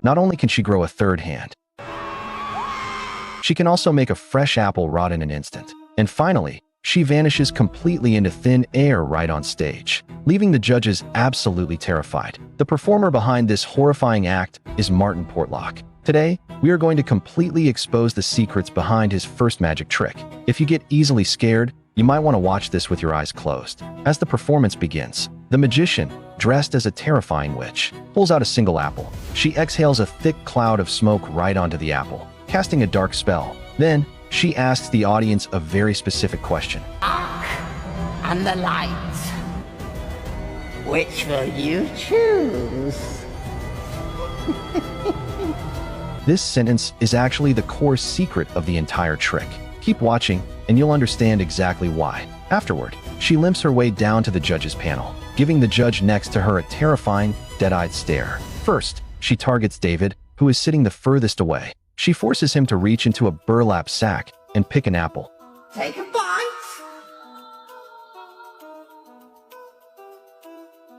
not only can she grow a third hand, she can also make a fresh apple rot in an instant. And finally, she vanishes completely into thin air right on stage, leaving the judges absolutely terrified. The performer behind this horrifying act is Martin Portlock. Today, we are going to completely expose the secrets behind his first magic trick. If you get easily scared, you might want to watch this with your eyes closed. As the performance begins, the magician, dressed as a terrifying witch, pulls out a single apple. She exhales a thick cloud of smoke right onto the apple, casting a dark spell. Then, she asks the audience a very specific question. Dark and the light. Which will you choose? This sentence is actually the core secret of the entire trick. Keep watching, and you'll understand exactly why. Afterward, she limps her way down to the judge's panel, giving the judge next to her a terrifying, dead-eyed stare. First, she targets David, who is sitting the furthest away. She forces him to reach into a burlap sack and pick an apple. Take a bite.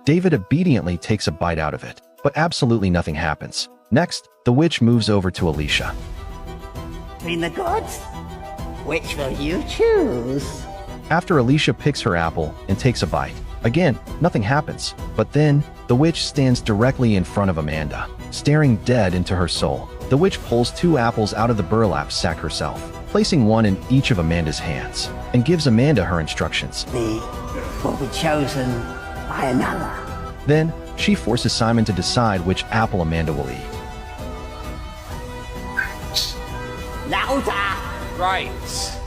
David obediently takes a bite out of it, but absolutely nothing happens. Next, the witch moves over to Alicia. Between the gods, which will you choose? After Alicia picks her apple and takes a bite, again, nothing happens. But then, the witch stands directly in front of Amanda, staring dead into her soul. The witch pulls 2 apples out of the burlap sack herself, placing one in each of Amanda's hands, and gives Amanda her instructions. Thee will be chosen by another. Then, she forces Simon to decide which apple Amanda will eat. Louder! Right.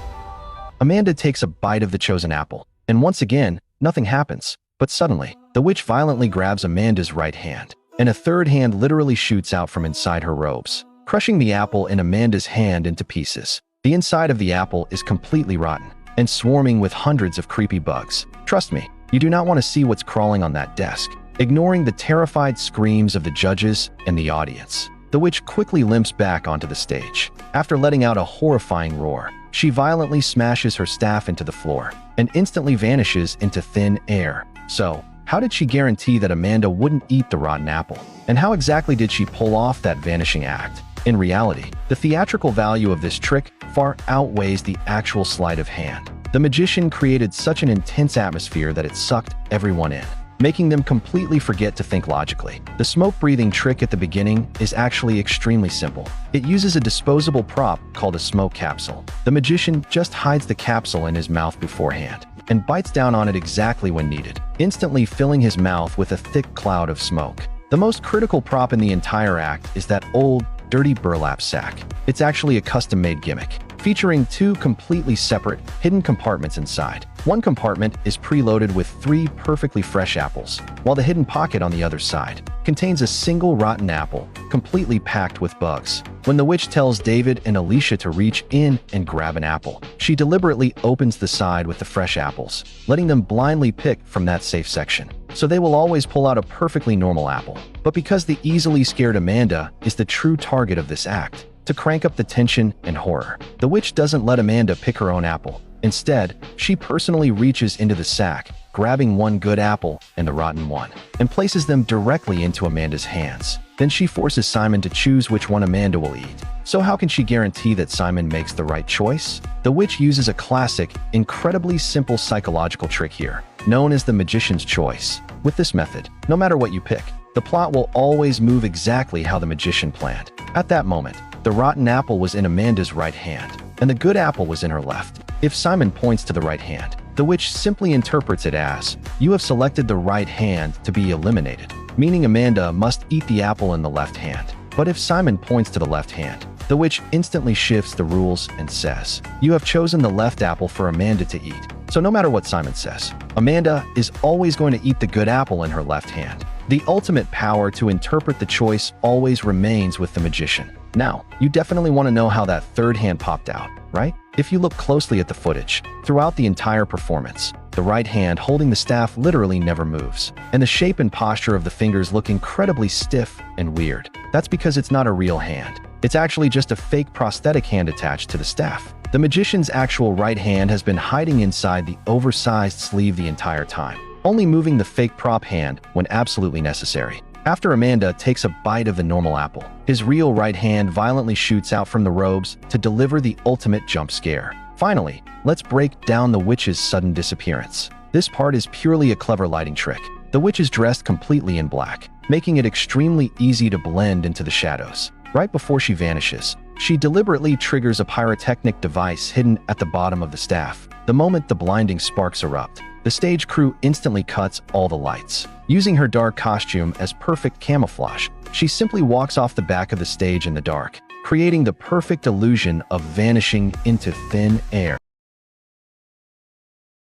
Amanda takes a bite of the chosen apple, and once again, nothing happens. But suddenly, the witch violently grabs Amanda's right hand, and a third hand literally shoots out from inside her robes, crushing the apple in Amanda's hand into pieces. The inside of the apple is completely rotten and swarming with hundreds of creepy bugs. Trust me, you do not want to see what's crawling on that desk. Ignoring the terrified screams of the judges and the audience, the witch quickly limps back onto the stage. After letting out a horrifying roar, she violently smashes her staff into the floor and instantly vanishes into thin air. So, how did she guarantee that Amanda wouldn't eat the rotten apple? And how exactly did she pull off that vanishing act? In reality, the theatrical value of this trick far outweighs the actual sleight of hand. The magician created such an intense atmosphere that it sucked everyone in, making them completely forget to think logically. The smoke-breathing trick at the beginning is actually extremely simple. It uses a disposable prop called a smoke capsule. The magician just hides the capsule in his mouth beforehand and bites down on it exactly when needed, instantly filling his mouth with a thick cloud of smoke. The most critical prop in the entire act is that old, dirty burlap sack. It's actually a custom-made gimmick, featuring 2 completely separate, hidden compartments inside. One compartment is preloaded with 3 perfectly fresh apples, while the hidden pocket on the other side contains a single rotten apple, completely packed with bugs. When the witch tells David and Alicia to reach in and grab an apple, she deliberately opens the side with the fresh apples, letting them blindly pick from that safe section. So they will always pull out a perfectly normal apple. But because the easily scared Amanda is the true target of this act, to crank up the tension and horror, the witch doesn't let Amanda pick her own apple. Instead, she personally reaches into the sack, grabbing one good apple and the rotten one, and places them directly into Amanda's hands. Then she forces Simon to choose which one Amanda will eat. So how can she guarantee that Simon makes the right choice? The witch uses a classic, incredibly simple psychological trick here, known as the magician's choice. With this method, no matter what you pick, the plot will always move exactly how the magician planned. At that moment, the rotten apple was in Amanda's right hand, and the good apple was in her left. If Simon points to the right hand, the witch simply interprets it as, "You have selected the right hand to be eliminated," meaning Amanda must eat the apple in the left hand. But if Simon points to the left hand, the witch instantly shifts the rules and says, "You have chosen the left apple for Amanda to eat." So no matter what Simon says, Amanda is always going to eat the good apple in her left hand. The ultimate power to interpret the choice always remains with the magician. Now, you definitely want to know how that third hand popped out, right? If you look closely at the footage, throughout the entire performance, the right hand holding the staff literally never moves, and the shape and posture of the fingers look incredibly stiff and weird. That's because it's not a real hand. It's actually just a fake prosthetic hand attached to the staff. The magician's actual right hand has been hiding inside the oversized sleeve the entire time, only moving the fake prop hand when absolutely necessary. After Amanda takes a bite of the normal apple, his real right hand violently shoots out from the robes to deliver the ultimate jump scare. Finally, let's break down the witch's sudden disappearance. This part is purely a clever lighting trick. The witch is dressed completely in black, making it extremely easy to blend into the shadows. Right before she vanishes, she deliberately triggers a pyrotechnic device hidden at the bottom of the staff. The moment the blinding sparks erupt, the stage crew instantly cuts all the lights. Using her dark costume as perfect camouflage, she simply walks off the back of the stage in the dark, creating the perfect illusion of vanishing into thin air.